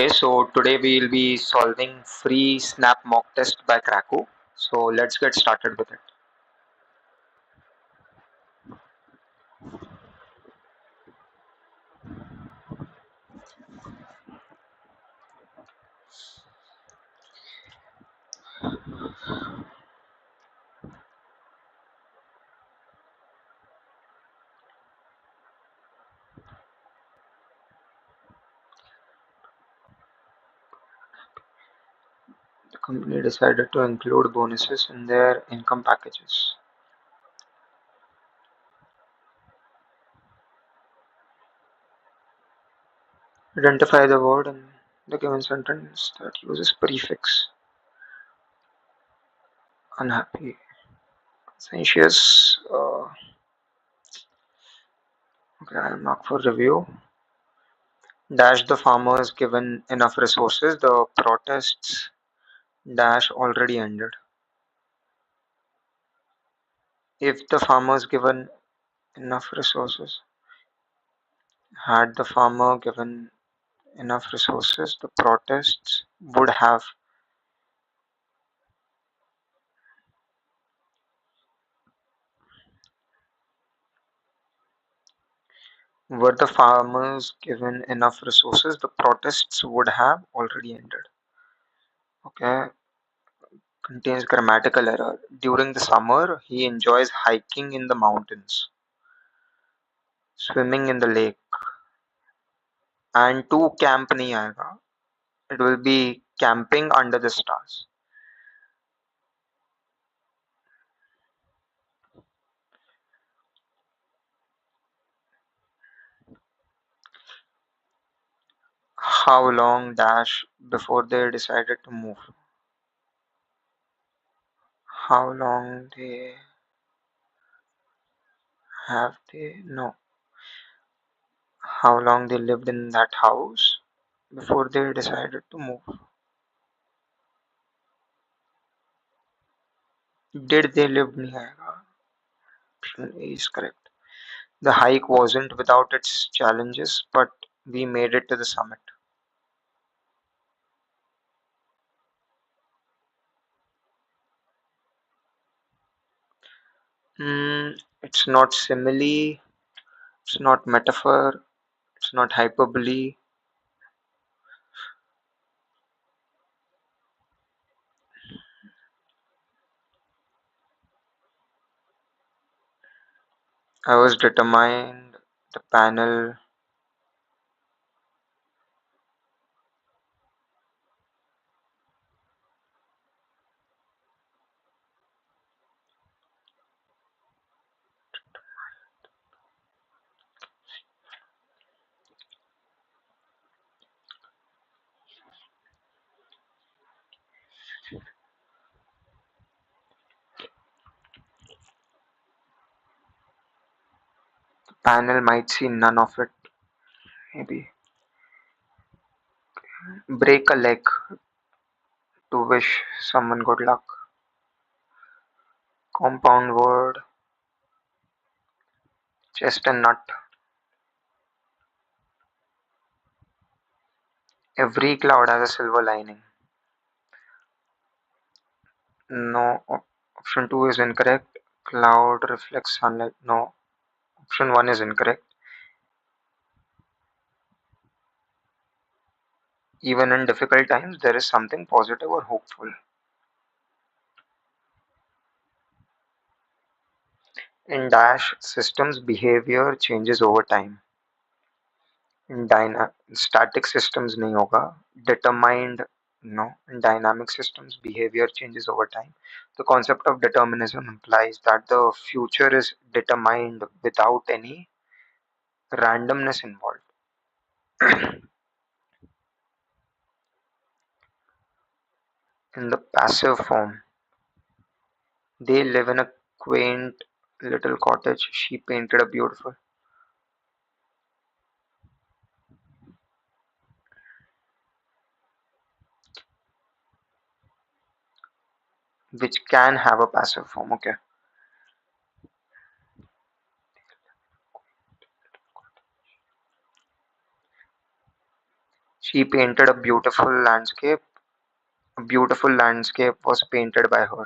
Okay, so today we will be solving free snap mock test by CRACKU. So let's get started with it. The company decided to include bonuses in their income packages. Identify the word in the given sentence that uses prefix unhappy. Conscientious. Okay, I'll mark for review. Dash the farmers given enough resources. The protests dash already ended. If the farmers given enough resources, had the farmer given enough resources, the protests would have. Were the farmers given enough resources, the protests would have already ended. Okay, contains grammatical error. During the summer, he enjoys hiking in the mountains, swimming in the lake, and to camp nahi aayega. It will be camping under the stars. How long dash before they decided to move? How long they have they no? How long they lived in that house before they decided to move? Did they live near? Option A is correct. The hike wasn't without its challenges, but we made it to the summit. It's not simile, it's not metaphor, it's not hyperbole. I was determined. The panel might see none of it. Maybe break a leg to wish someone good luck. Compound word, chest and nut. Every cloud has a silver lining. No, option 2 is incorrect. Cloud reflects sunlight. No, option 1 is incorrect. Even in difficult times, there is something positive or hopeful. In Dash, systems behavior changes over time. In static systems नहीं होगा. Determined, no. In dynamic systems, behavior changes over time. The concept of determinism implies that the future is determined without any randomness involved. In the passive form, they live in a quaint little cottage. She painted a beautiful, which can have a passive form. Okay. He painted a beautiful landscape. A beautiful landscape was painted by her.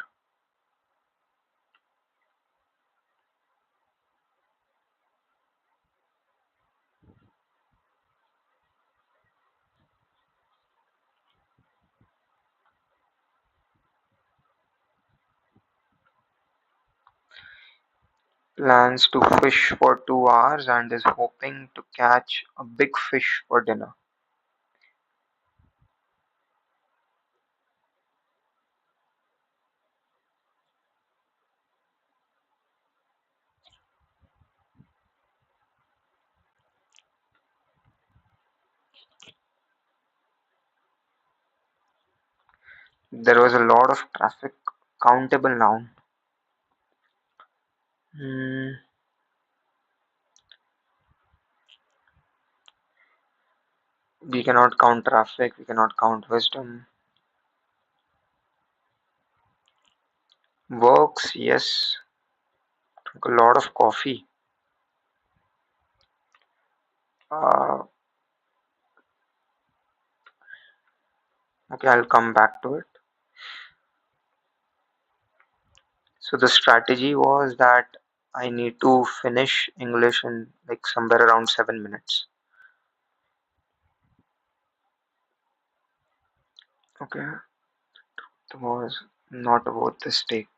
Plans to fish for 2 hours and is hoping to catch a big fish for dinner. There was a lot of traffic. Countable noun. Hmm, we cannot count traffic. We cannot count wisdom. Works, yes. Took a lot of coffee. Uh, okay, I'll come back to it. So the strategy was that I need to finish English in like somewhere around 7 minutes. Okay, it was not about the steak.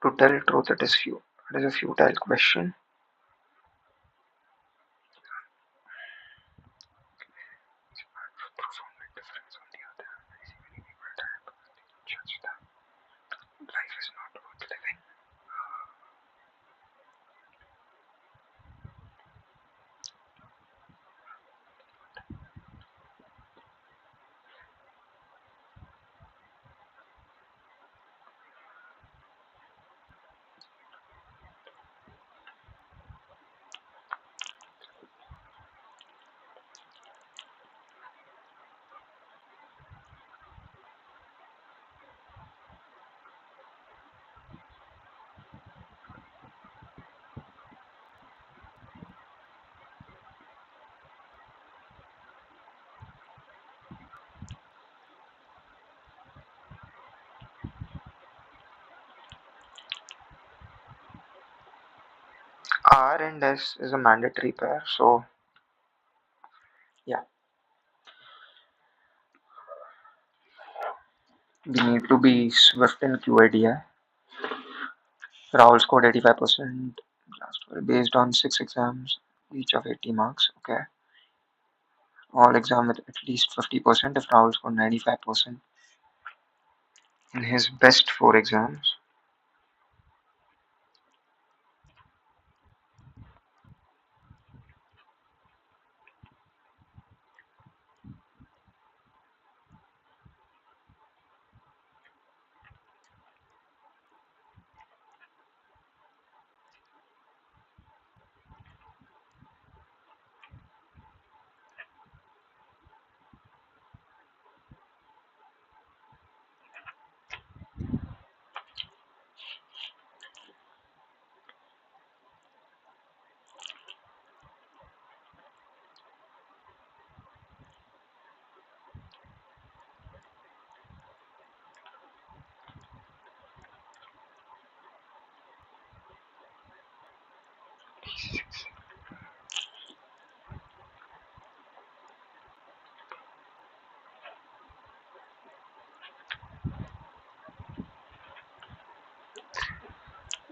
To tell truth, it is a futile question. Life is not worth living. R and S is a mandatory pair, so yeah, we need to be swift in QADI. Rahul scored 85% based on 6 exams, each of 80 marks. Okay, all exam with at least 50%. If Rahul scored 95% in his best 4 exams,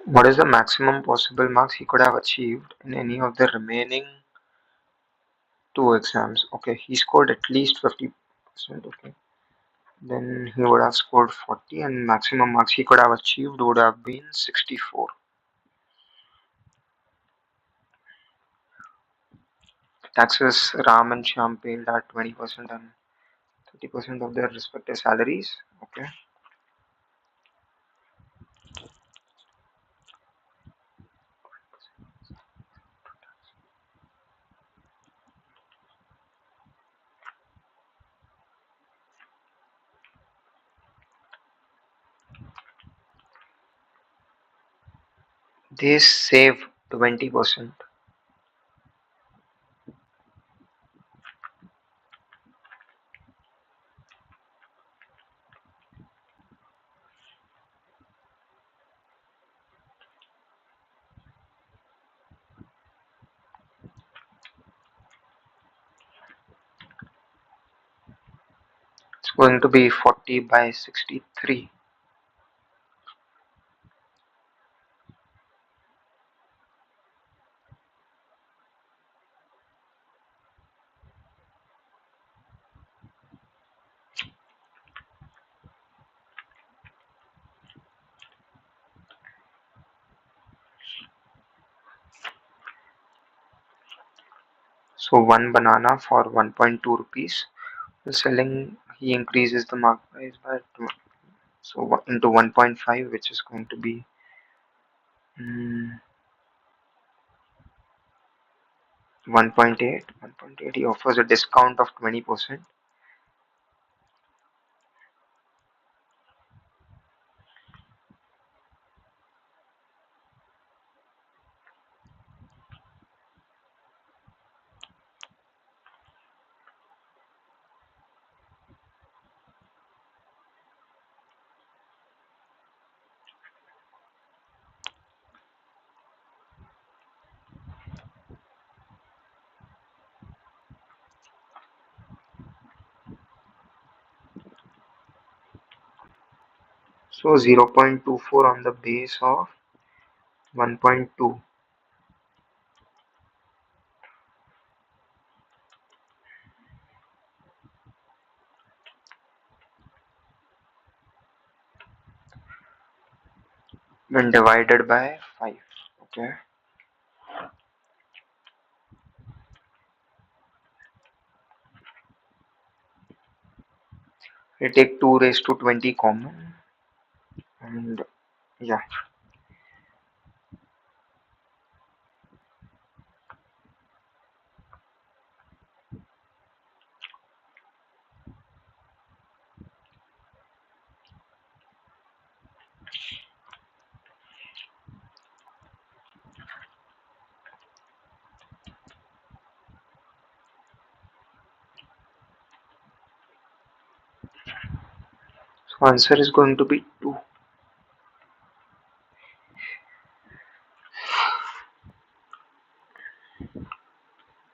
what is the maximum possible marks he could have achieved in any of the remaining 2 exams? Okay, he scored at least 50%. Okay, then he would have scored 40, and maximum marks he could have achieved would have been 64. Taxes, Ram and Shyam paid at 20% and 30% of their respective salaries. Okay, They save 20%. It's going to be 40 by 63. So one banana for 1.2 rupees. The selling, he increases the market price by into 1.5, which is going to be mm, 1.8. 1.8. He offers a discount of 20%. So 0.24 on the base of 1.2. When divided by 5. Okay. We take 2 raised to 20 common, and yeah. So answer is going to be 2.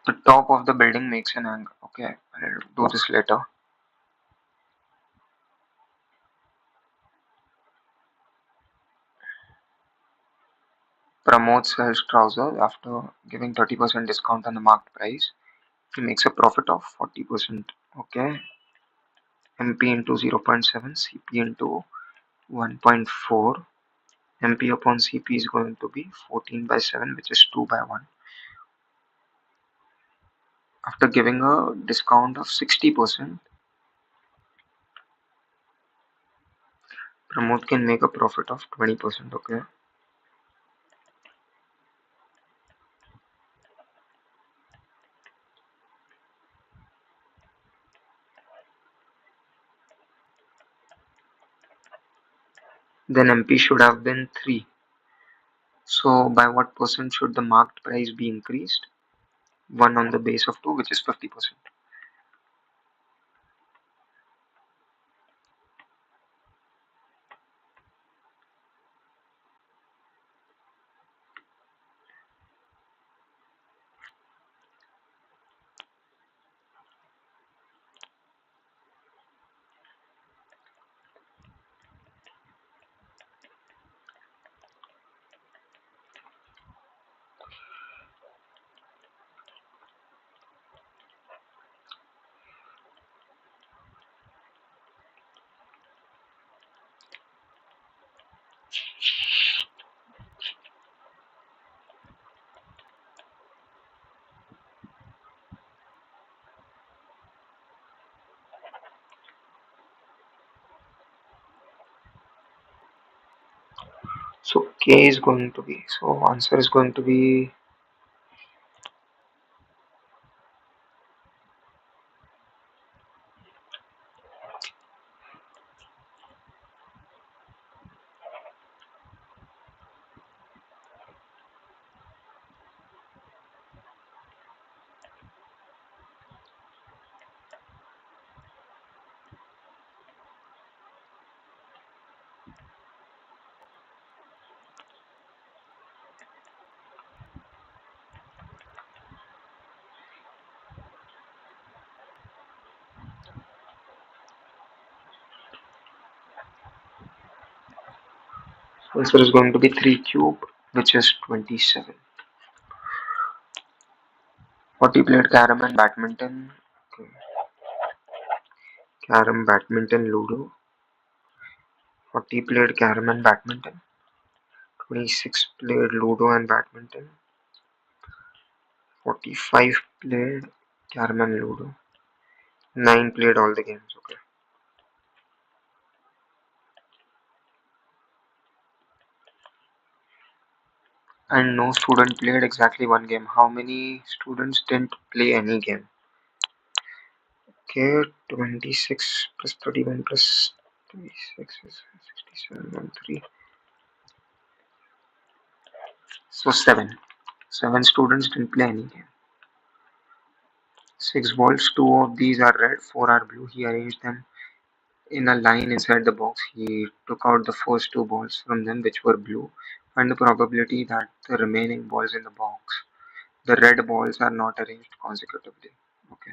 The top of the building makes an angle. Okay, I'll do this later. Pramod sells trousers after giving 30% discount on the market price. He makes a profit of 40%. Okay, MP into 0.7, CP into 1.4. MP upon CP is going to be 14 by 7, which is 2 by 1. After giving a discount of 60%, Pramod can make a profit of 20%. Okay, then MP should have been 3. So by what percent should the market price be increased? 1 on the base of 2, which is 50%. So K is going to be, so answer is going to be Answer is going to be 3 cube, which is 27. 40 played carom and badminton. Okay. Carom, badminton, ludo. 40 played carom and badminton. 26 played ludo and badminton. 45 played carom and ludo. 9 played all the games. Okay. And no student played exactly one game. How many students didn't play any game? Okay, 26 plus 31 plus 36 is 67 and 3. So 7. 7 students didn't play any game. 6 balls, 2 of these are red, 4 are blue. He arranged them in a line inside the box. He took out the first 2 balls from them, which were blue, and the probability that the remaining balls in the box, the red balls, are not arranged consecutively. Okay.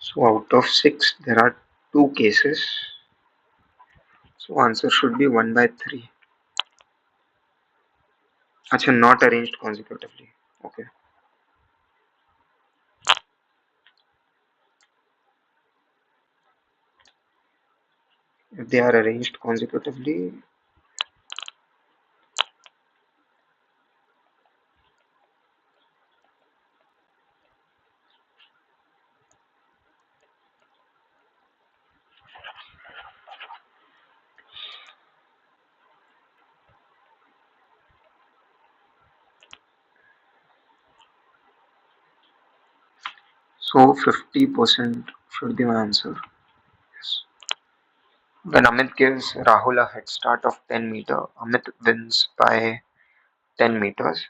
So out of 6, there are 2 cases. So answer should be 1 by 3. Acha, not arranged consecutively. Okay. If they are arranged consecutively, so 50% should be my answer. Yes. When Amit gives Rahul a head start of 10 meter, Amit wins by 10 meters.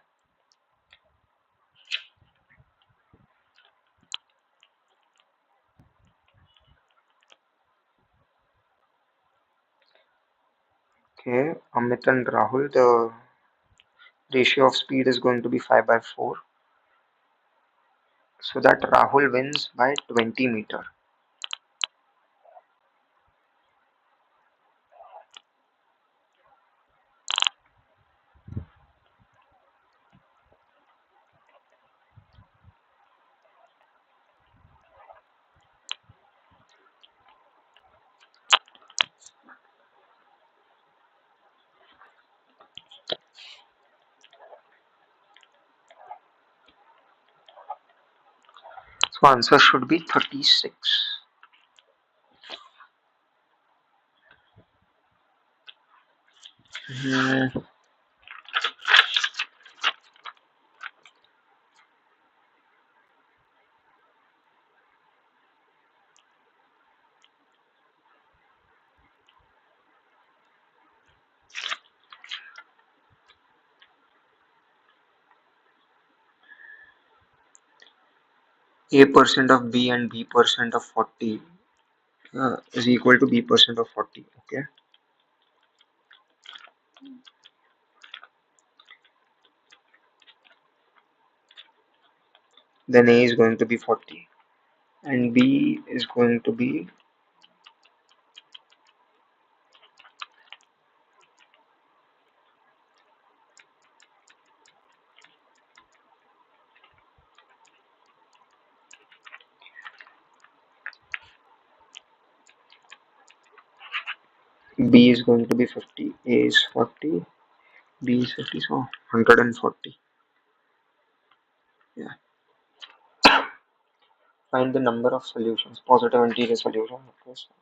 Okay, Amit and Rahul, the ratio of speed is going to be 5 by 4. So that Rahul wins by 20 meter. So answer should be 36. Hmm. A percent of B and B percent of 40 is equal to B percent of 40. Okay. Then A is going to be 40 and B is going to be B is going to be 50, A is 40, B is 50, so 140. Yeah. Find the number of solutions, positive integral solution. Okay, so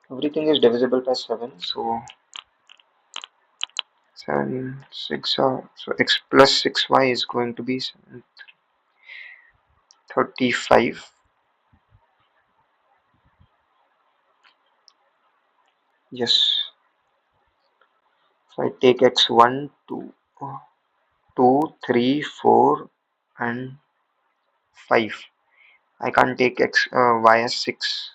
everything is divisible by 7, so 7, 6 are, so x plus 6y is going to be 35. Yes. So I take x1, 2, 2, 3, 4, and 5. I can't take y as 6.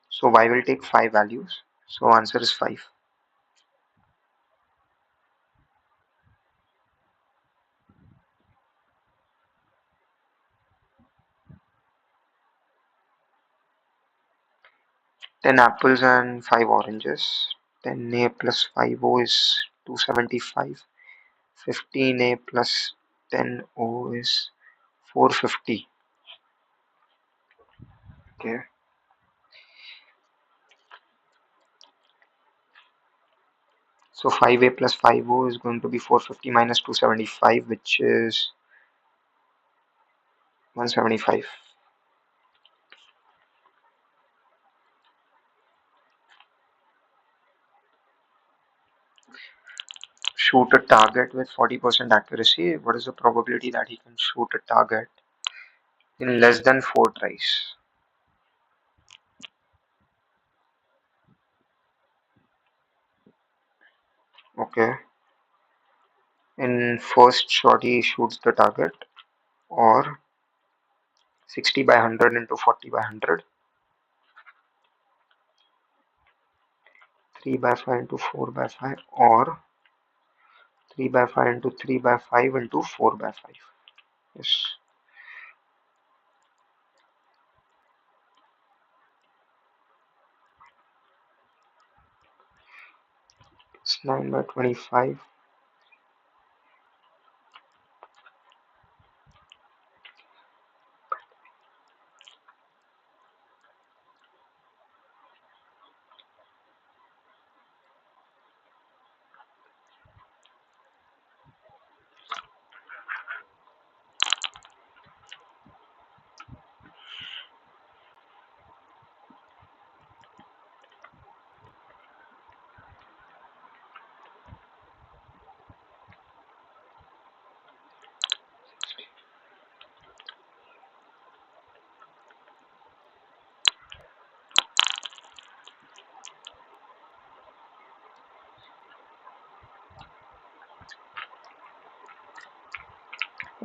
So y will take 5 values. So answer is 5. 10 apples and 5 oranges. 10a plus 5o is 275. 15a plus 10o is 450. Okay. So 5a plus 5o is going to be 450 minus 275, which is 175. Shoot a target with 40% accuracy. What is the probability that he can shoot a target in less than 4 tries? Okay. In first shot, he shoots the target, or 60 by 100 into 40 by 100, 3 by 5 into 4 by 5, or 3 by 5 into 3 by 5 into 4 by 5. Yes. It's 9 by 25.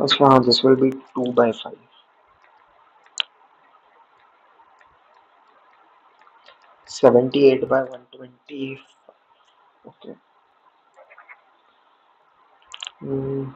So now this will be 2 by 5. 78 by 120. Okay. Mm,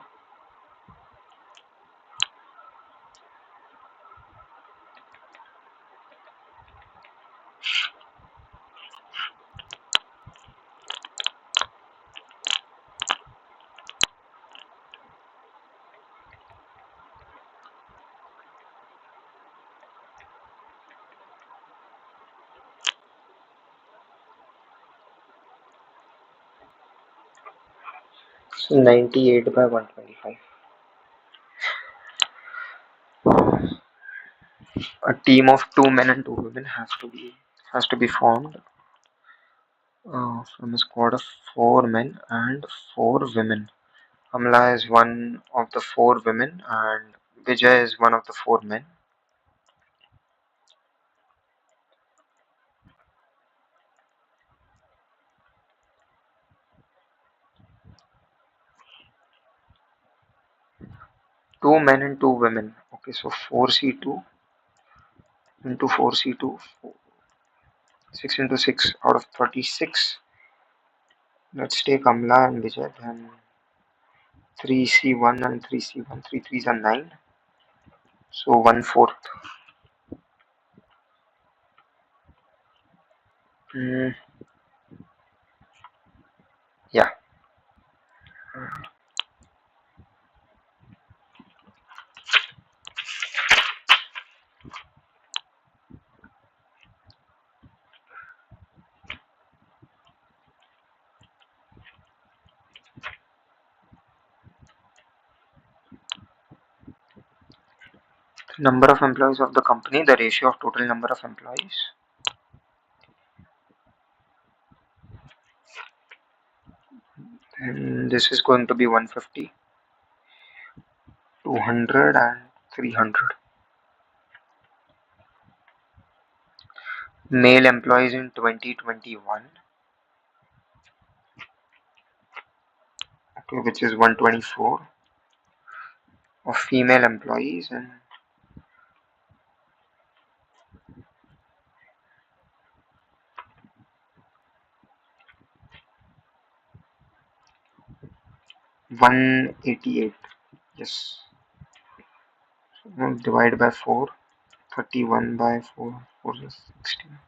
so 98 by 125. A team of 2 men and 2 women has to be formed from a squad of 4 men and 4 women. Amla is one of the 4 women and Vijay is one of the 4 men. 2 men and 2 women. Okay, so 4c2 into 4c2, 6 into 6 out of 36. Let's take Amla and Vijay, then 3c1 and 3c1, 3 threes are 9. So 1/4. Mm, yeah. Number of employees of the company, the ratio of total number of employees. And this is going to be 150, 200 and 300. Male employees in 2021, okay, which is 124. of female employees and 188. Yes. So now divide by 4. 31 by 4. 4 is 16.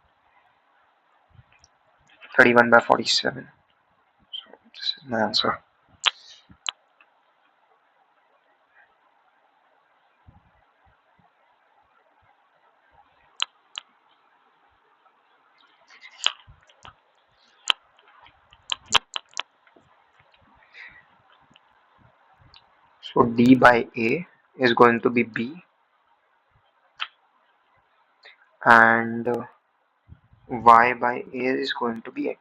31 by 47. So this is my answer. So D by A is going to be B, and Y by A is going to be X.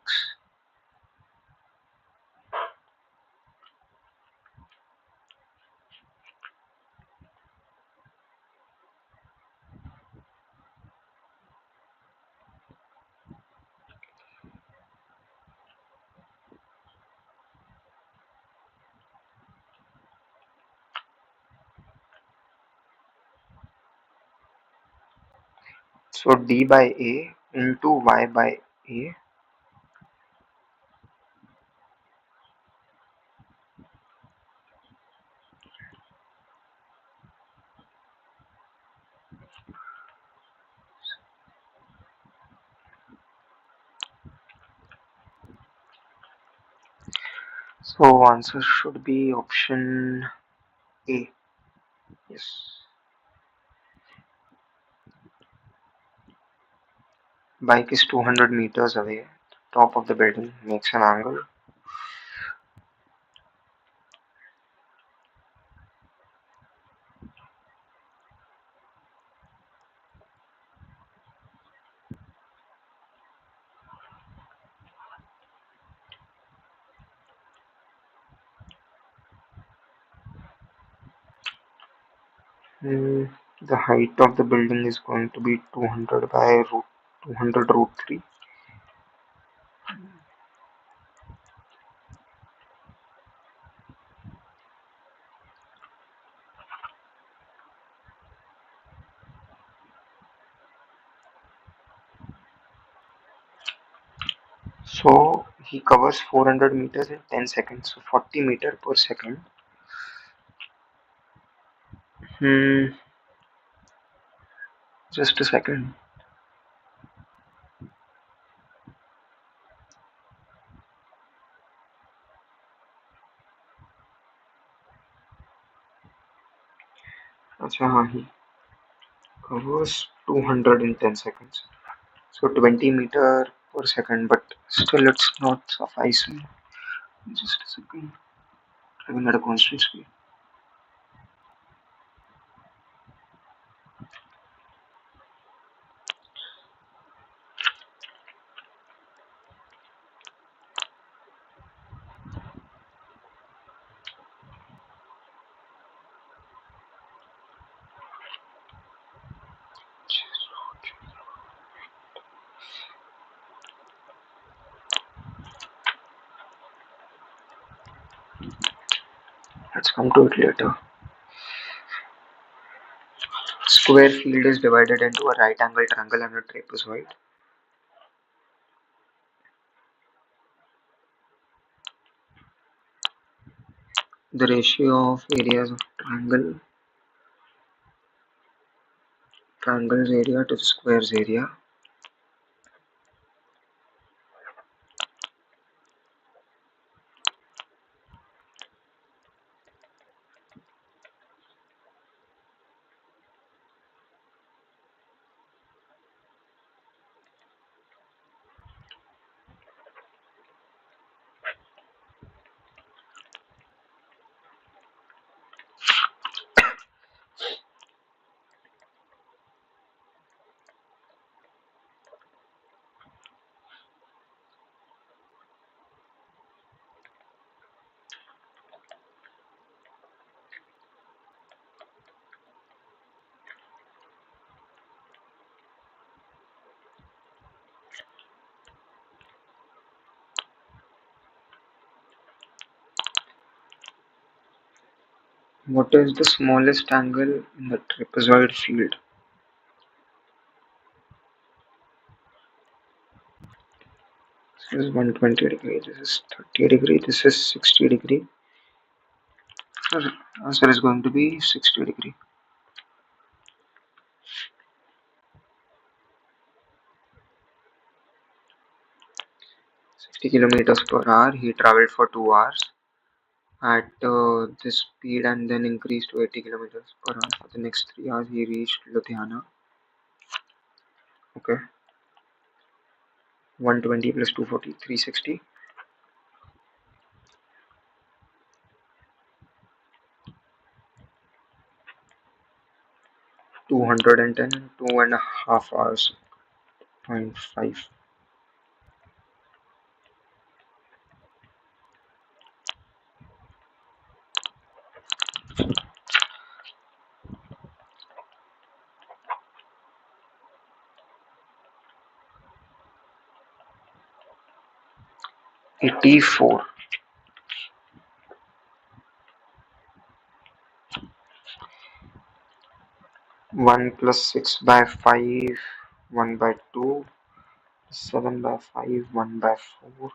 So D by A into Y by A. So answer should be option A. Yes. Bike is 200 meters away. Top of the building makes an angle. The height of the building is going to be 200 by root 200 root 3. So he covers 400 meters in 10 seconds. So 40 meter per second. Hmm, just a second. अच्छा हाँ he covers 200 in 10 seconds. So 20 meter per second, but still it's not suffice me. Just a second. Having at a constant speed. Let's come to it later. Square field is divided into a right angle triangle and a trapezoid. The ratio of areas of triangle's area to the square's area. What is the smallest angle in the trapezoid field? This is 120 degree, this is 30 degree, this is 60 degree. So the answer is going to be 60 degree. 60 kilometers per hour. He traveled for 2 hours at this speed and then increased to 80 kilometers per hour. For the next 3 hours, he reached Ludhiana. Okay. 120 plus 240, 360. 210 and 2.5 hours. 0.5. 84. 1 plus 6 by 5, 1 by 2, 7 by 5, 1 by 4.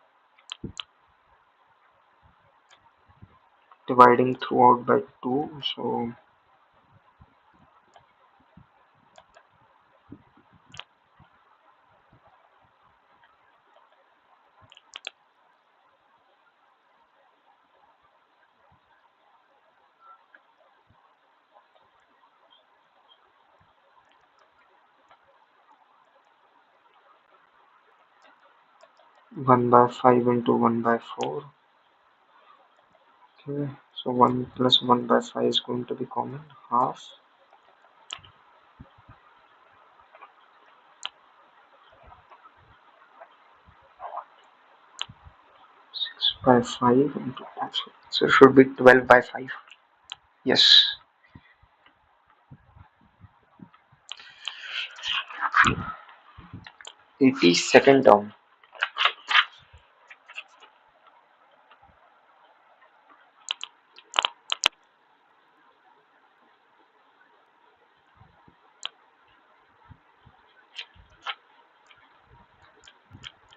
Dividing throughout by 2, so 1 by 5 into 1 by 4. Okay, so 1 plus 1 by 5 is going to be common, half. 6 by 5 into 5. So it should be 12 by 5. Yes. 82nd term.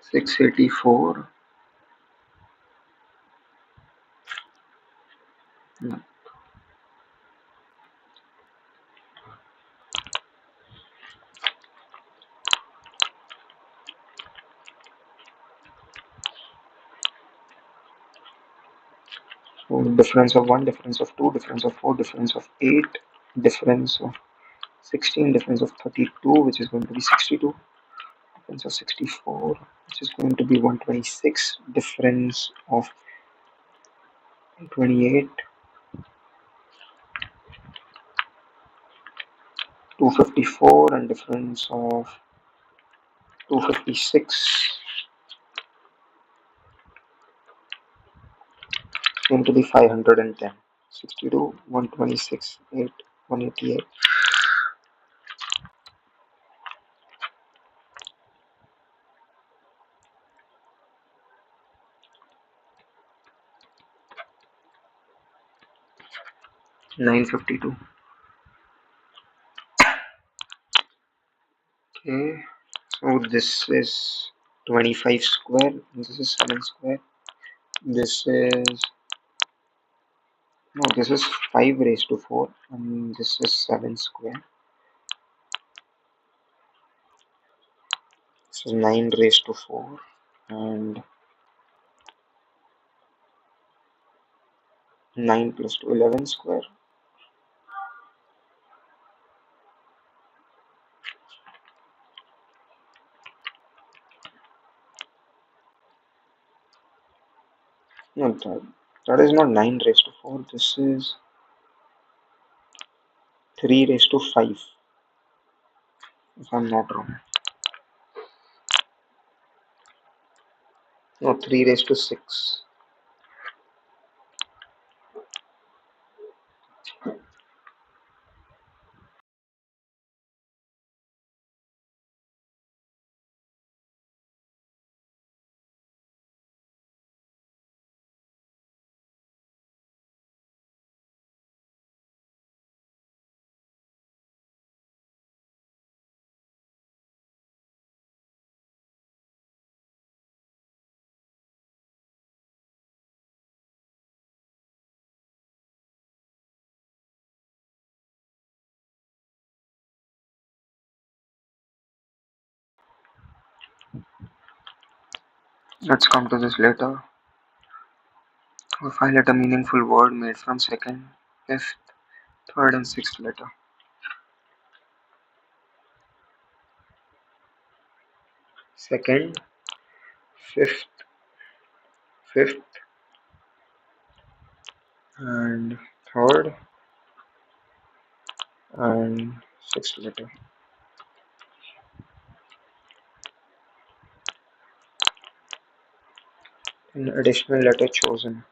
684. No. So difference of 1, difference of 2, difference of 4, difference of 8, difference of 16, difference of 32, which is going to be 62, difference of 64, which is going to be 126, difference of 28, 254, and difference of 256 is going to be 510. 62, 126, 8, 188. 952. Okay, so this is 25 square, this is 7 square, this is, no, this is 5 raised to 4, and this is 7 square, this is 9 raised to 4, and 9 plus 2, 11 square. No, that is not 9 raised to 4, this is 3 raised to 5, if I'm not wrong. No, 3 raised to 6. Let's come to this later. A five-letter meaningful word made from second, fifth, third, and sixth letter. Second, fifth, fifth, and third, and sixth letter. An additional letter chosen.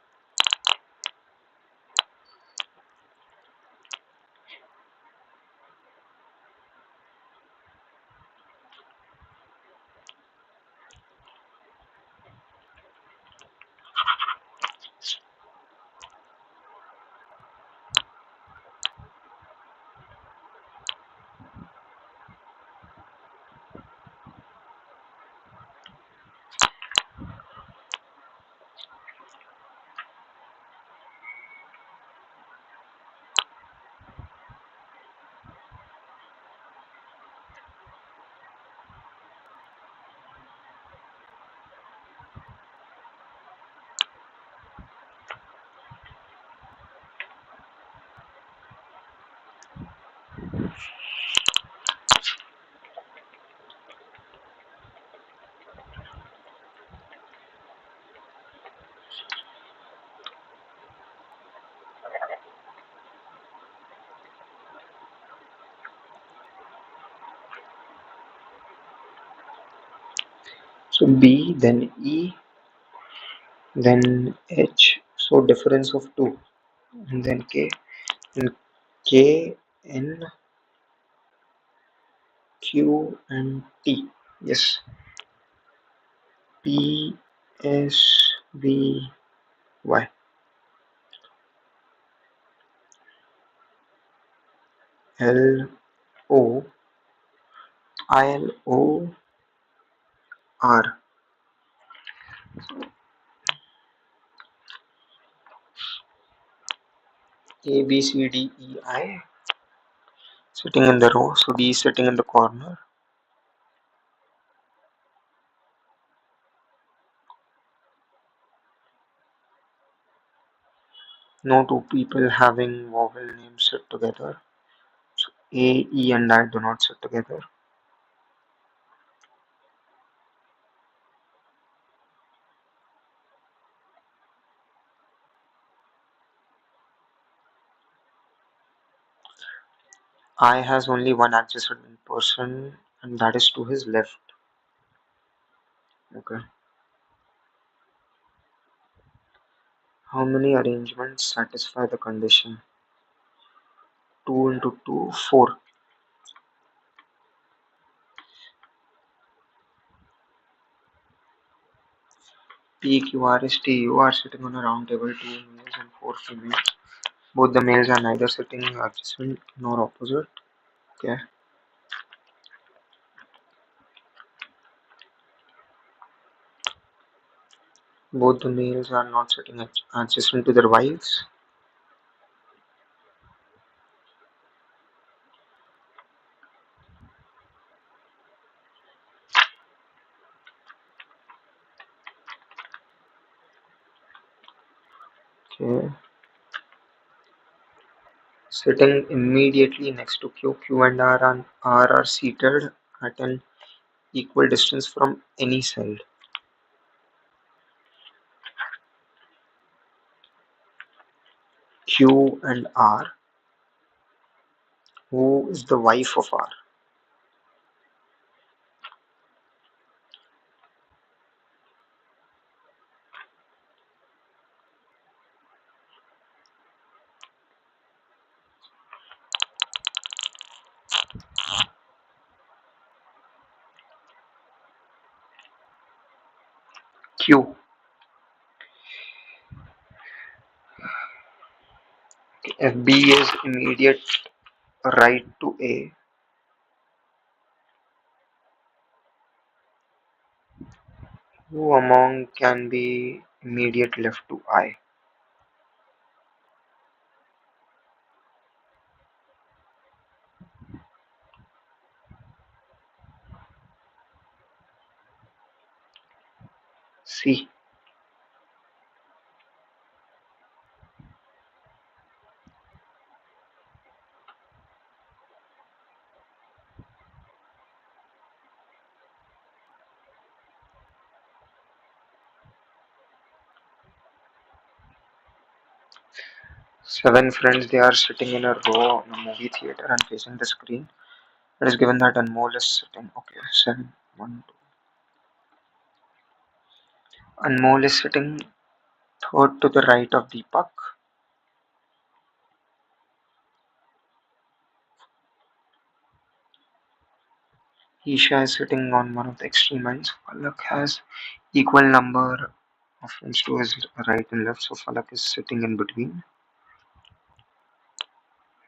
So B, then E, then H. So difference of two, and then K, and K, N, Q, and T. Yes. P, S, V, Y. L, O, I, L, O, R. A, B, C, D, E, I. Sitting in the row. So D is sitting in the corner. No two people having vowel names sit together. So A, E, and I do not sit together. I has only one adjacent person, and that is to his left. Okay. How many arrangements satisfy the condition? 2 into 2, 4. P, Q, R, S, T, U are sitting on a round table, 2 males and 4 females. Both the males are neither sitting adjacent nor opposite. Okay. Both the males are not sitting adjacent to their wives. Okay. Sitting immediately next to Q, Q and R are seated at an equal distance from any side. Q and R. Who is the wife of R? Q. If B is immediate right to A, who among can be immediate left to I? C. Seven friends, they are sitting in a row in a movie theater and facing the screen. It is given that Anmol is sitting. Okay, seven. One, two. Anmol is sitting third to the right of Deepak. Isha is sitting on one of the extreme ends. Falak has equal number of friends to his right and left, so Falak is sitting in between.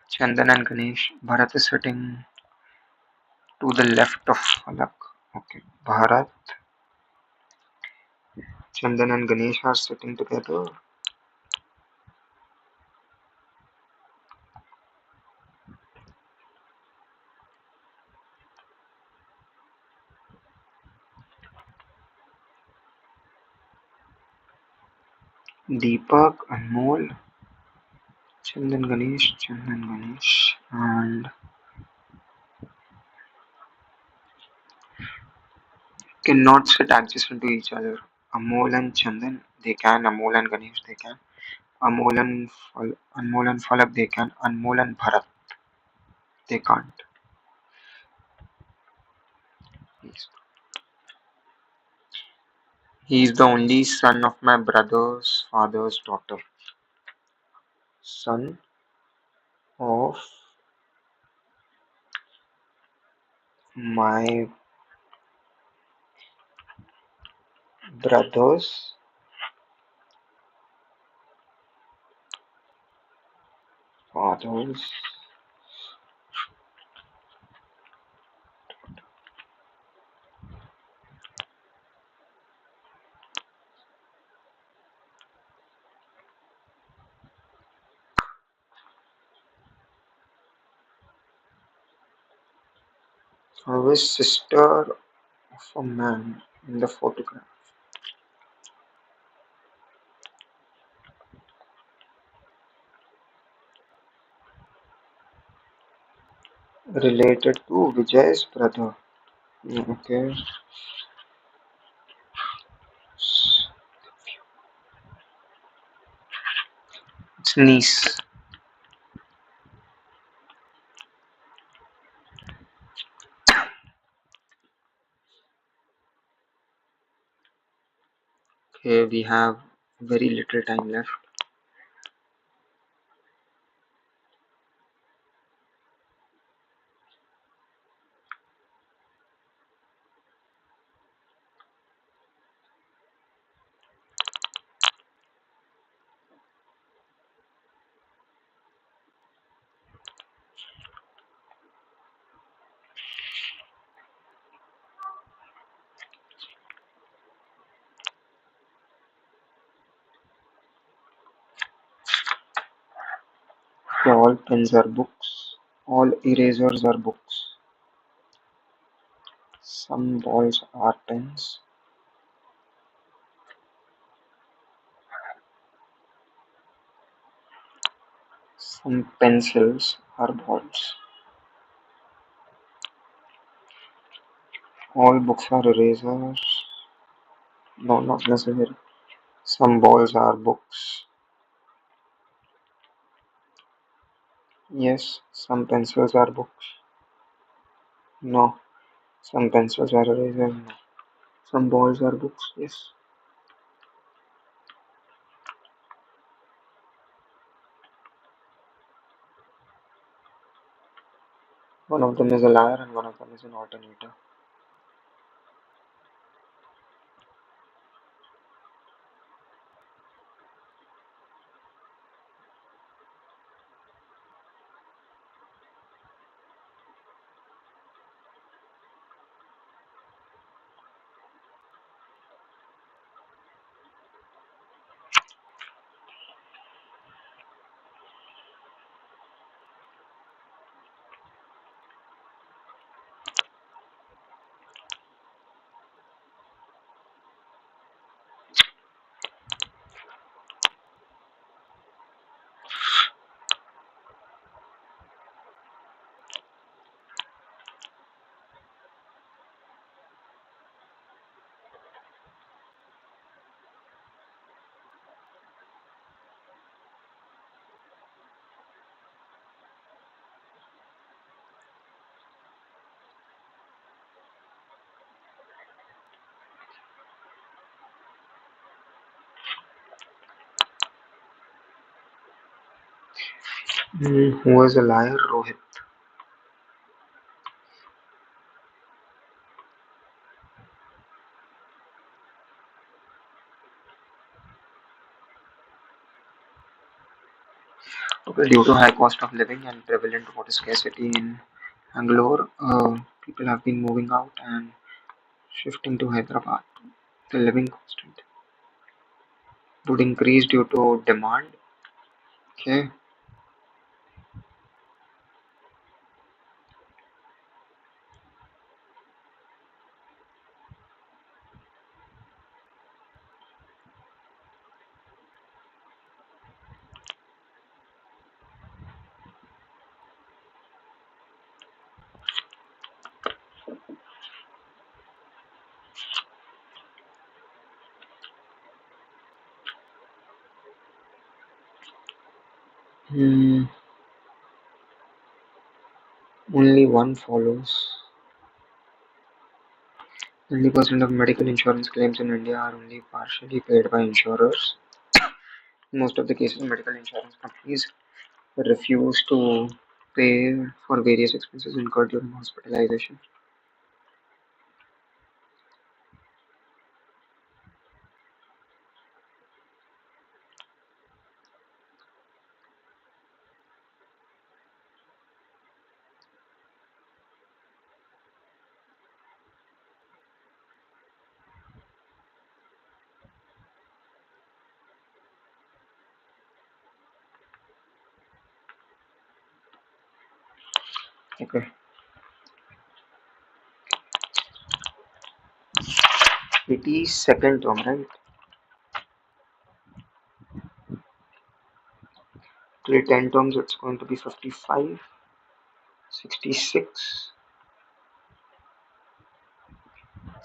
Chandan and Ganesh. Bharat is sitting to the left of Falak. Okay, Bharat, Chandan and Ganesh are sitting together. Deepak, Anmol, Chandan Ganesh, and cannot sit adjacent to each other. Amol and Chandan, they can. Amol and Ganesh, they can. Anmol and Falak, they can. Anmol and Bharat, they can't. He's, he's the only son of my brother's father's daughter. Son of my brother's father's. Who is sister of a man in the photograph. Related to Vijay's brother. Okay. It's niece. Okay, we have very little time left. Okay, all pens are books. All erasers are books. Some balls are pens. Some pencils are balls. All books are erasers. No, not necessary. Some balls are books. Yes, some pencils are books. No, some pencils are erasers. No. Some balls are books. Yes. One of them is a liar and one of them is an alternator. Who was a liar? Rohit. Okay, due to high cost of living and prevalent water scarcity in Bangalore, people have been moving out and shifting to Hyderabad. The living cost would increase due to demand. Okay. Hmm, only one follows. 90% of medical insurance claims in India are only partially paid by insurers. In most of the cases, medical insurance companies refuse to pay for various expenses incurred during hospitalization. Okay. 82nd term, right? Till 10 terms, it's going to be 55, 66,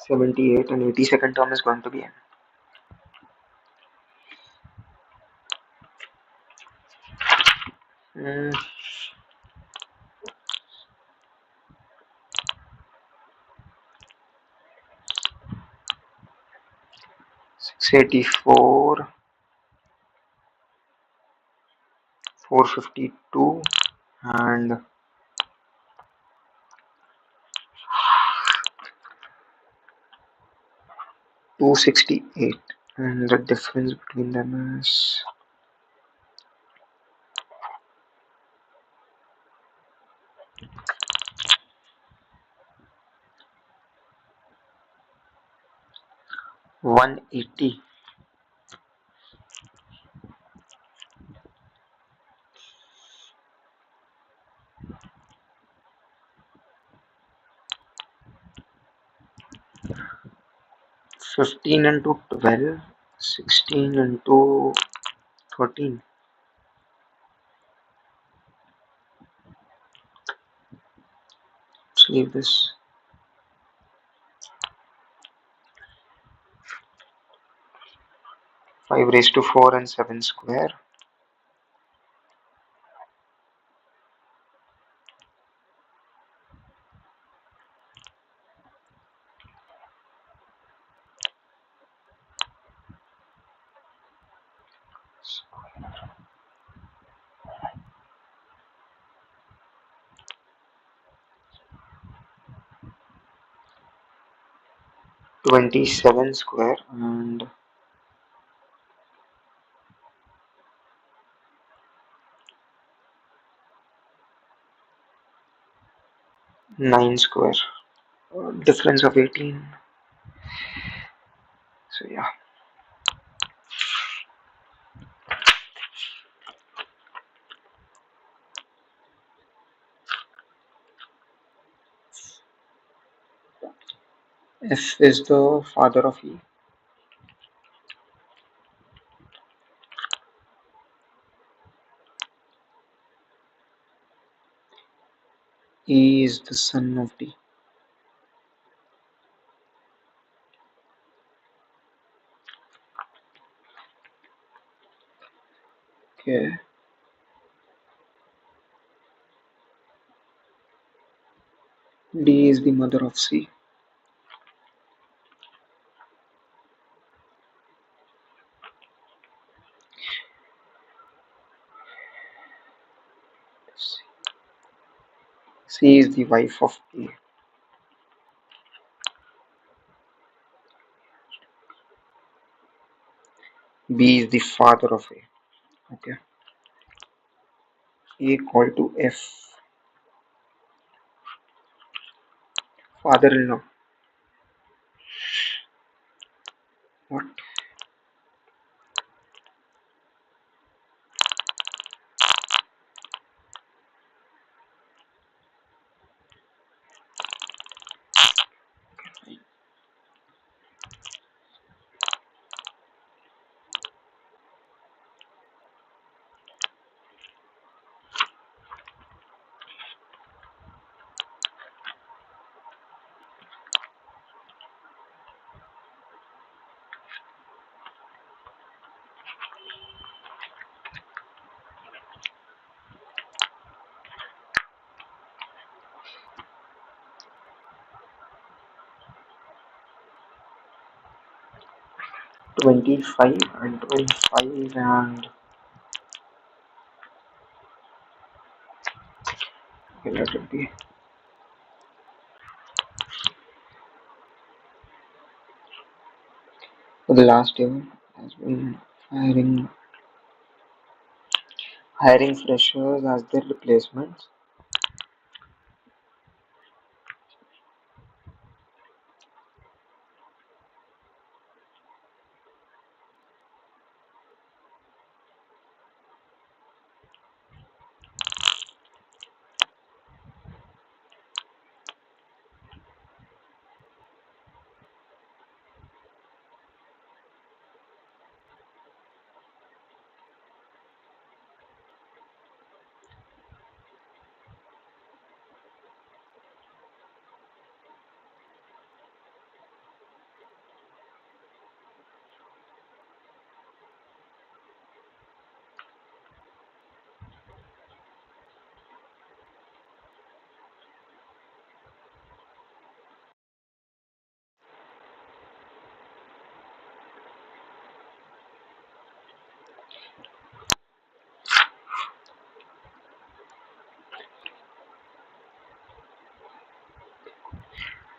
78, and 82nd term is going to be N. 684, 452, and 268. And the difference between them is 180. 15 into 12, 16 into 13. Let's leave this. 5 raised to 4 and 7 square. 27 square and 9 square. Difference of 18. So yeah. F is the father of E. E is the son of D. Okay. D is the mother of C. C is the wife of A. B is the father of A. Okay. A called to F. Father-in-law. What? 25 and 25 and okay, let it be. For the last year has been hiring freshers as their replacements.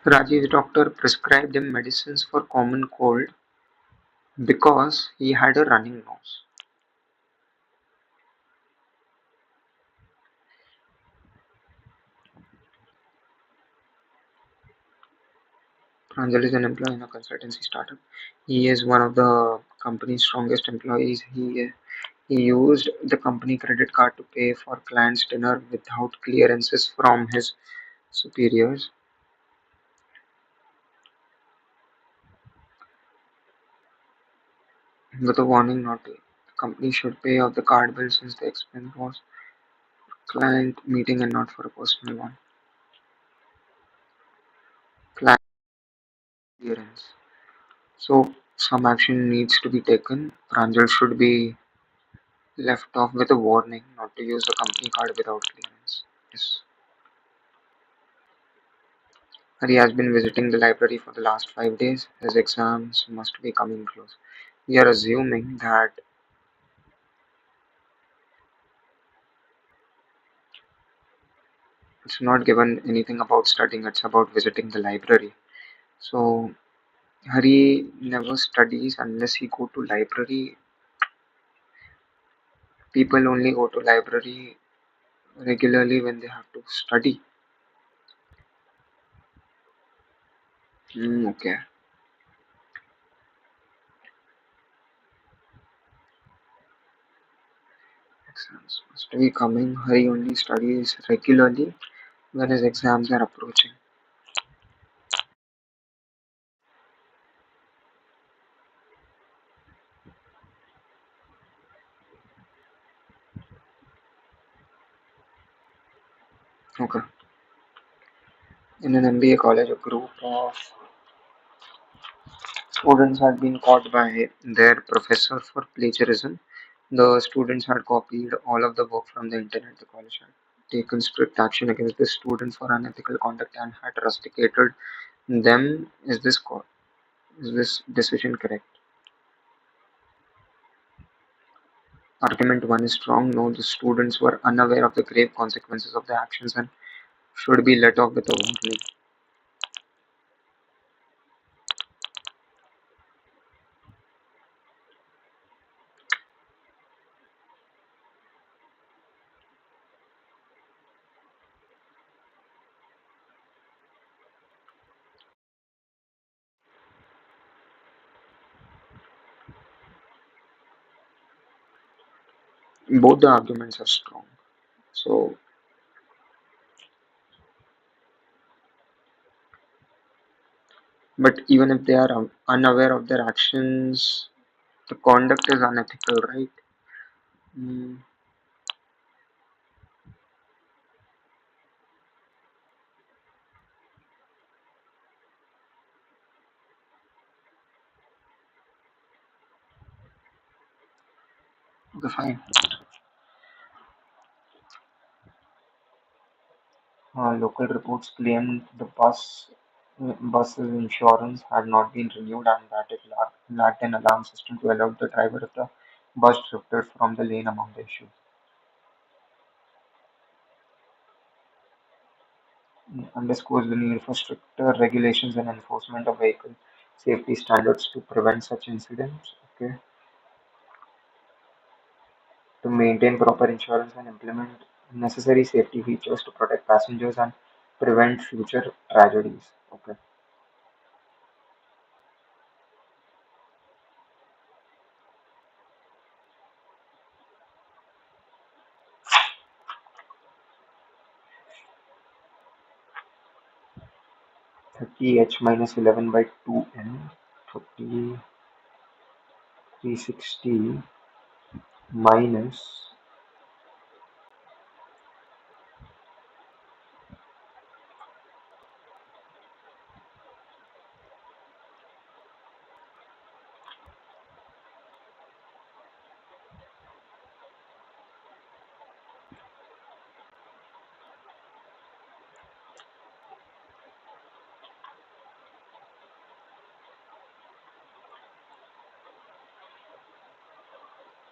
Rajiv's doctor prescribed him medicines for common cold because he had a running nose. Pranjal is an employee in a consultancy startup. He is one of the company's strongest employees. He used the company credit card to pay for clients' dinner without clearances from his superiors, with a warning not to. The company should pay off the card bill since the expense was client meeting and not for a personal one. Client clearance. So some action needs to be taken. Pranjal should be left off with a warning not to use the company card without clearance. Yes. He has been visiting the library for the last 5 days. His exams must be coming close. We are assuming that it's not given anything about studying, it's about visiting the library. So Hari never studies unless he go to library. People only go to library regularly when they have to study. Okay. Exams must be coming. Hari only studies regularly when his exams are approaching. Okay. In an MBA college, a group of students had been caught by their professor for plagiarism. The students had copied all of the work from the internet. The college had taken strict action against the students for unethical conduct and had rusticated them. Is this decision correct? Argument one is strong. No, the students were unaware of the grave consequences of their actions and should be let off with a warning. Both the arguments are strong. So, but even if they are unaware of their actions, the conduct is unethical, right? Mm, okay, fine. Local reports claimed the bus's insurance had not been renewed and that it lacked an alarm system to alert the driver if the bus drifted from the lane among the issues. Underscores the need for stricter regulations and enforcement of vehicle safety standards to prevent such incidents. Okay, to maintain proper insurance and implement necessary safety features to protect passengers and prevent future tragedies. Okay. Thirty h minus 11 by 2n, 30 360 minus,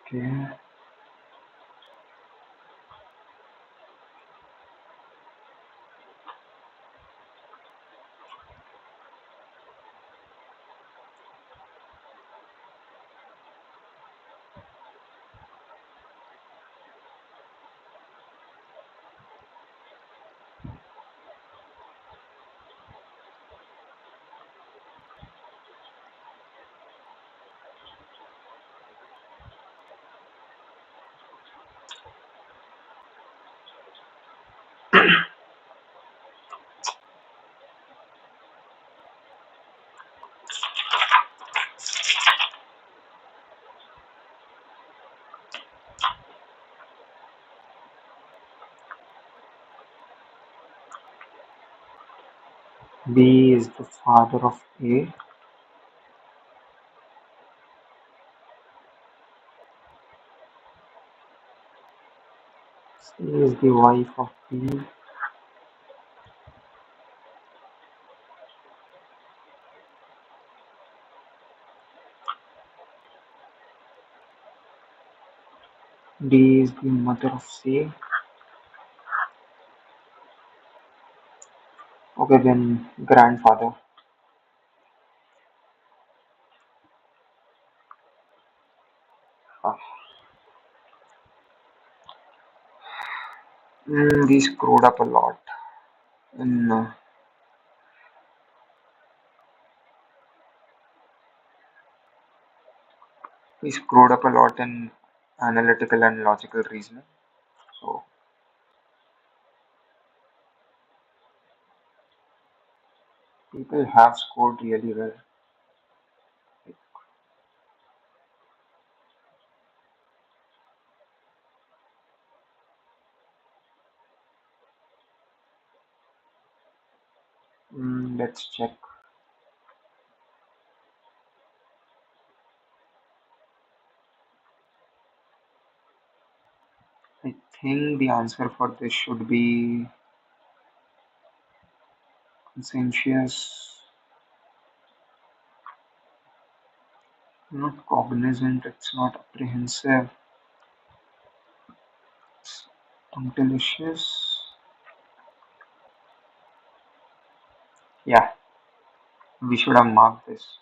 okay, B is the father of A, C is the wife of B, D is the mother of C. Okay, then grandfather. Uh, we screwed up a lot in we screwed up a lot in analytical and logical reasoning. So people have scored really well. Let's check. I think the answer for this should be conscientious, not cognizant, it's not apprehensive, it's punctilious. Yeah, we should have marked this.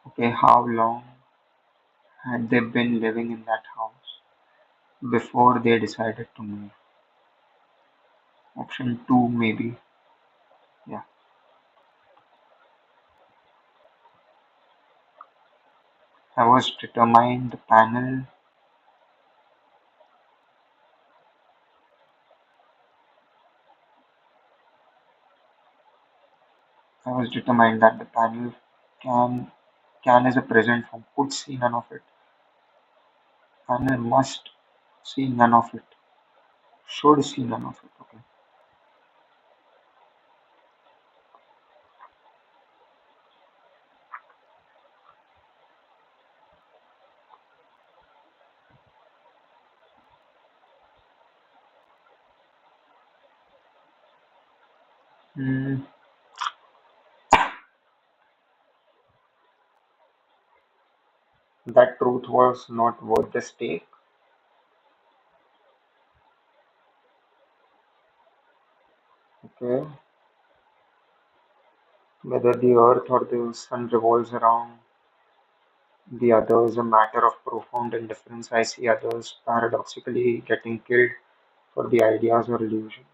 Okay, how long had they been living in that house before they decided to move? Option 2, maybe. Yeah. I was determined the panel. I was determined that the panel can is a present form. Could see none of it. Panel must see none of it. Should see none of it. Okay. Hmm. That truth was not worth the stake. Okay. Whether the earth or the sun revolves around the other is a matter of profound indifference. I see others paradoxically getting killed for the ideas or illusion.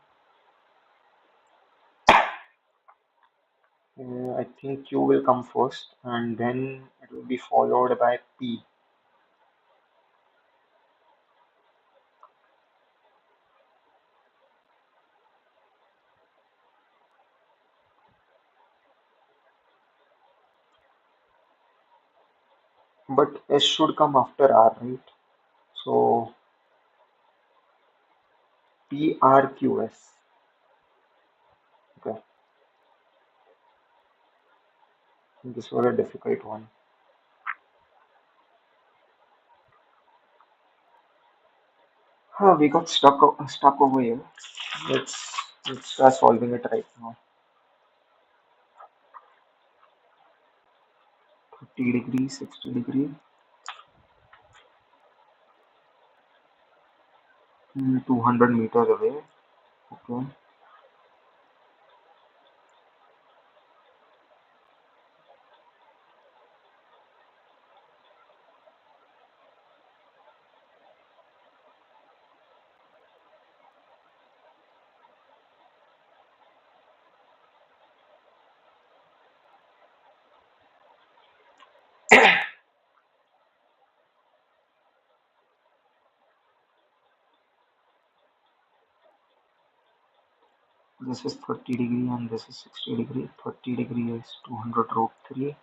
I think Q will come first and then it will be followed by P. But S should come after R, right? So PRQS. Okay, this was a difficult one. We got stuck over here. Let's let's try solving it right now. 30 degree, 60 degree, 200 meters away. Okay. This is 30 degree and this is 60 degree. 30 degree is 200 root 3.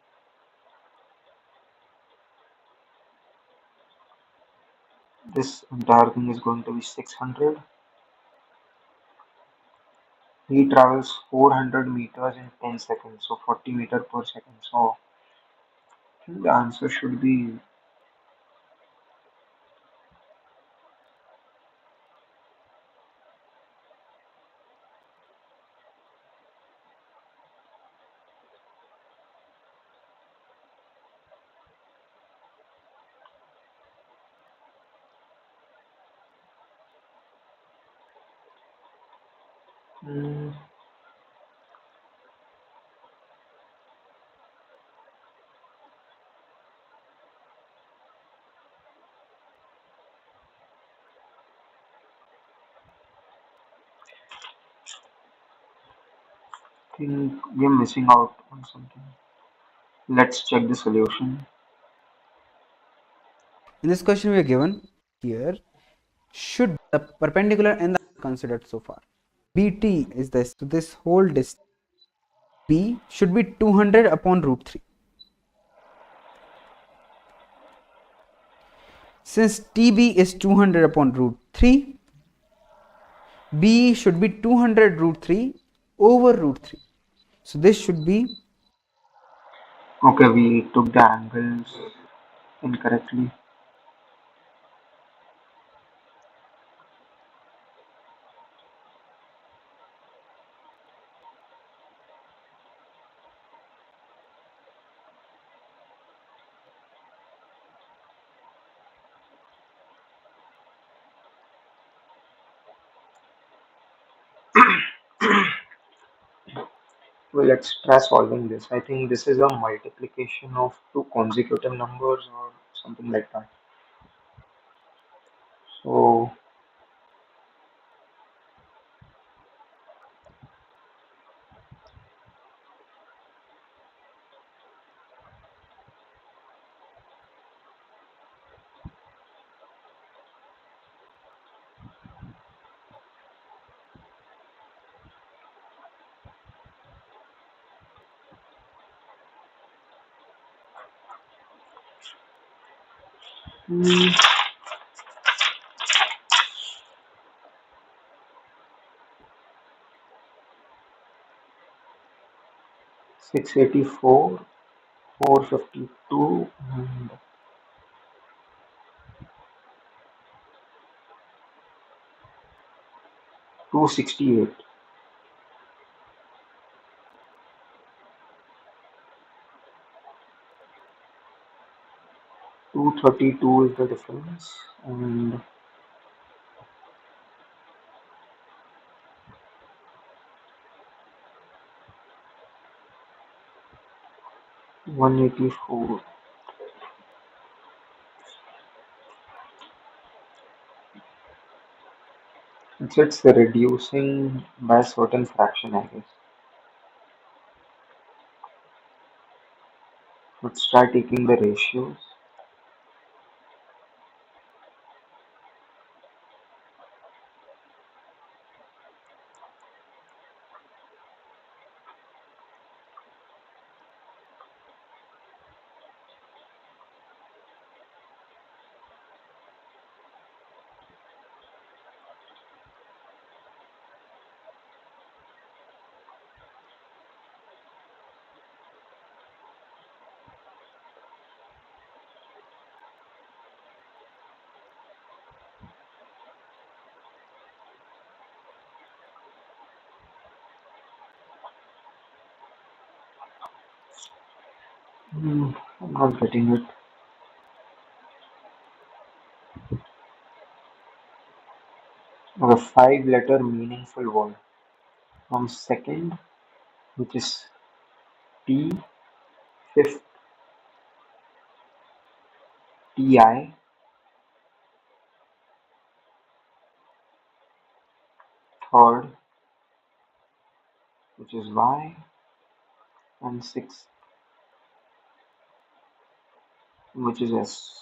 This entire thing is going to be 600. He travels 400 meters in 10 seconds, so 40 meters per second. So I think the answer should be mm, I think we're missing out on something. Let's check the solution. In this question we are given here, should the perpendicular and the considered so far. BT is this, so this whole distance B should be 200 upon root 3. Since TB is 200 upon root 3, B should be 200 root 3 over root 3. So this should be, Okay, we took the angles incorrectly. Well, let's try solving this. I think this is a multiplication of two consecutive numbers or something like that. So 684, 452, and 268. 232 is the difference, and 184. It's reducing by a certain fraction, I guess. Let's try taking the ratios. I'm not getting it. A five-letter meaningful word. From second, which is T, fifth, TI, third, which is Y, and sixth, which is S.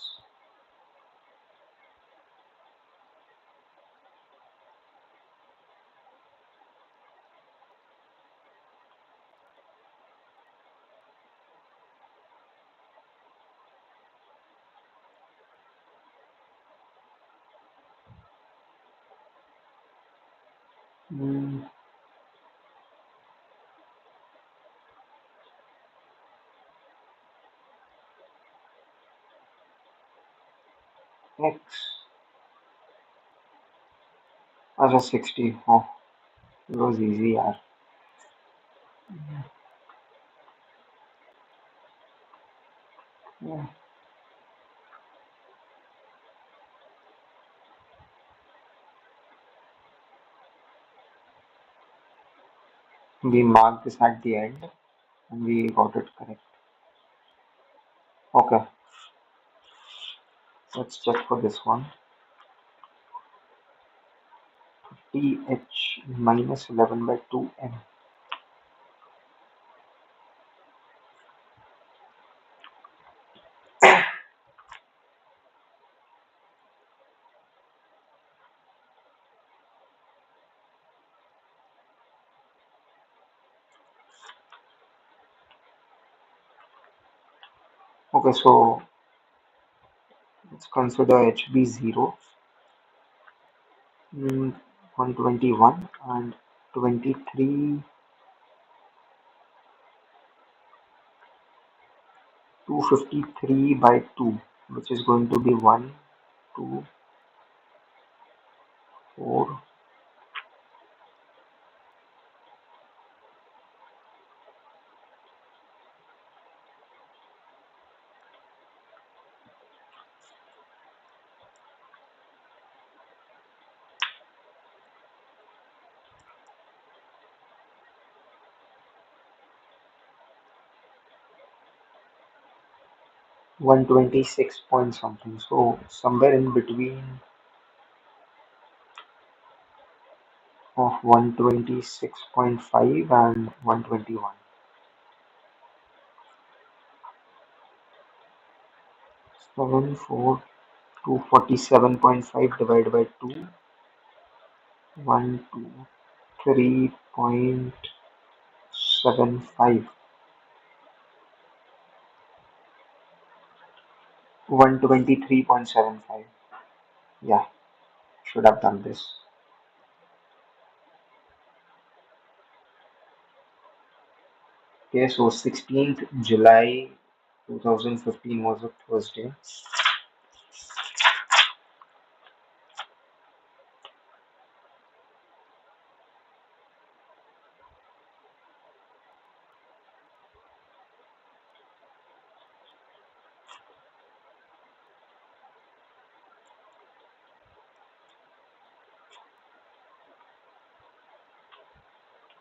Mm, X as a 60. Oh, it was easy, yeah. Yeah. We marked this at the end and we got it correct. Okay, let's check for this one. TH minus 11 by 2M. Okay, so let's consider HB 0, 121, and 23, 253 by 2, which is going to be 1, 2, 4. 126 point something. So somewhere in between of 126.5 and 121. 7, 4, 247.5 divided by 2, 1, 2, 3.75, 123.75. Yeah, should have done this. Okay, so 16th July 2015 was a Thursday.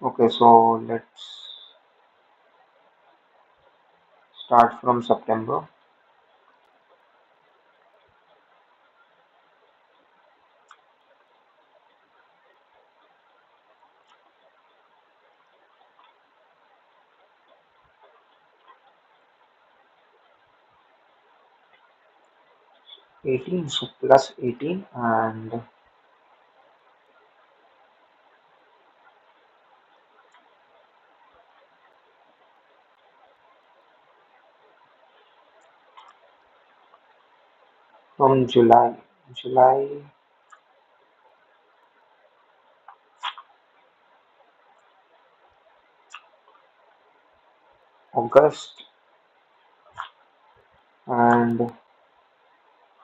Okay, so let's start from September. 18, so plus 18, and from July, August, and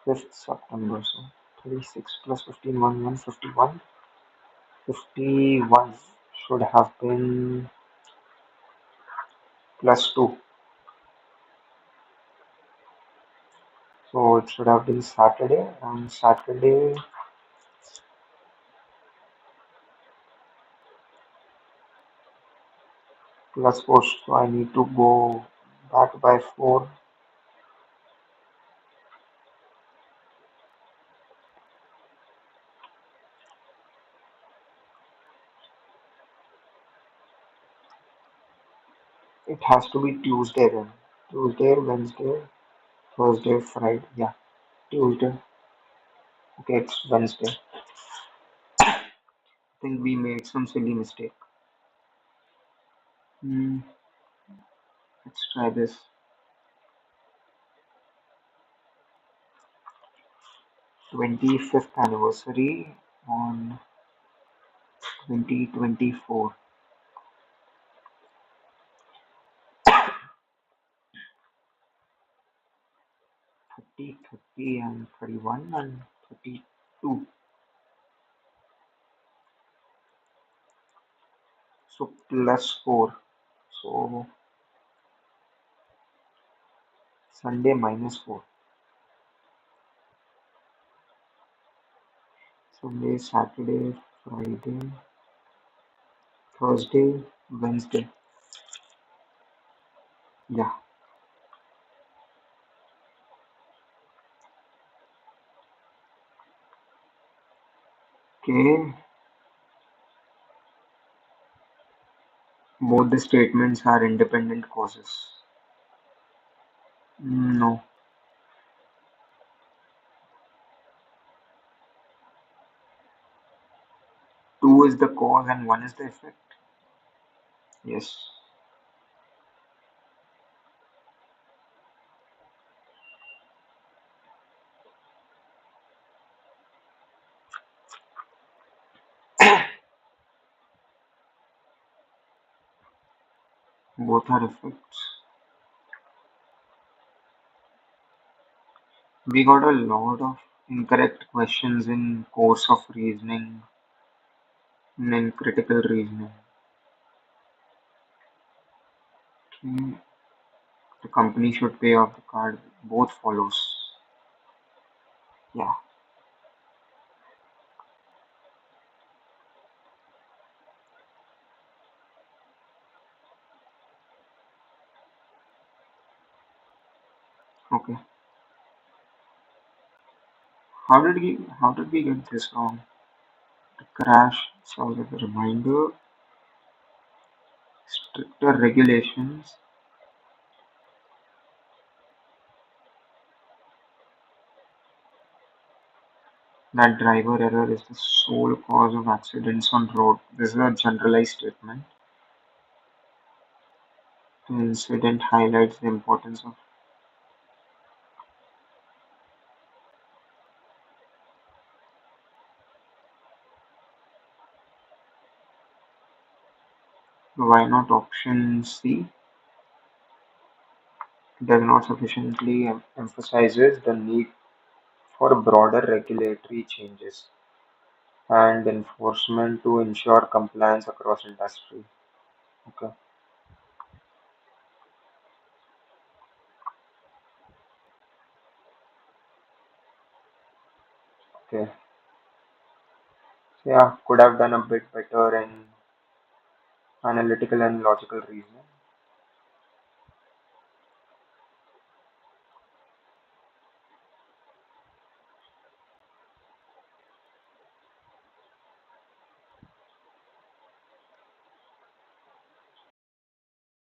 5th September. So 36 plus 15, 151. 51 should have been plus 2. So it should have been Saturday, and Saturday plus 4. So I need to go back by 4. It has to be Tuesday then. Tuesday, Wednesday, Thursday, Friday. Yeah, Tuesday. Okay, it's Wednesday. I think we made some silly mistake. Hmm, let's try this. 25th anniversary on 2024. 30, 30 and 31 and 32. So plus 4. So Sunday minus 4. Sunday, Saturday, Friday, Thursday, Wednesday. Yeah. Okay. Both the statements are independent causes. No. 2 is the cause and 1 is the effect. Yes. Both are effects. We got a lot of incorrect questions in course of reasoning and in critical reasoning. Okay. The company should pay off the card. Both follows. Yeah. Okay. How did we get this wrong? The crash serves as a reminder, stricter regulations, that driver error is the sole cause of accidents on road. This is a generalized statement. The incident highlights the importance of why not option C does not sufficiently emphasizes the need for broader regulatory changes and enforcement to ensure compliance across industry. Okay. Okay. So yeah, could have done a bit better in analytical and logical reasoning.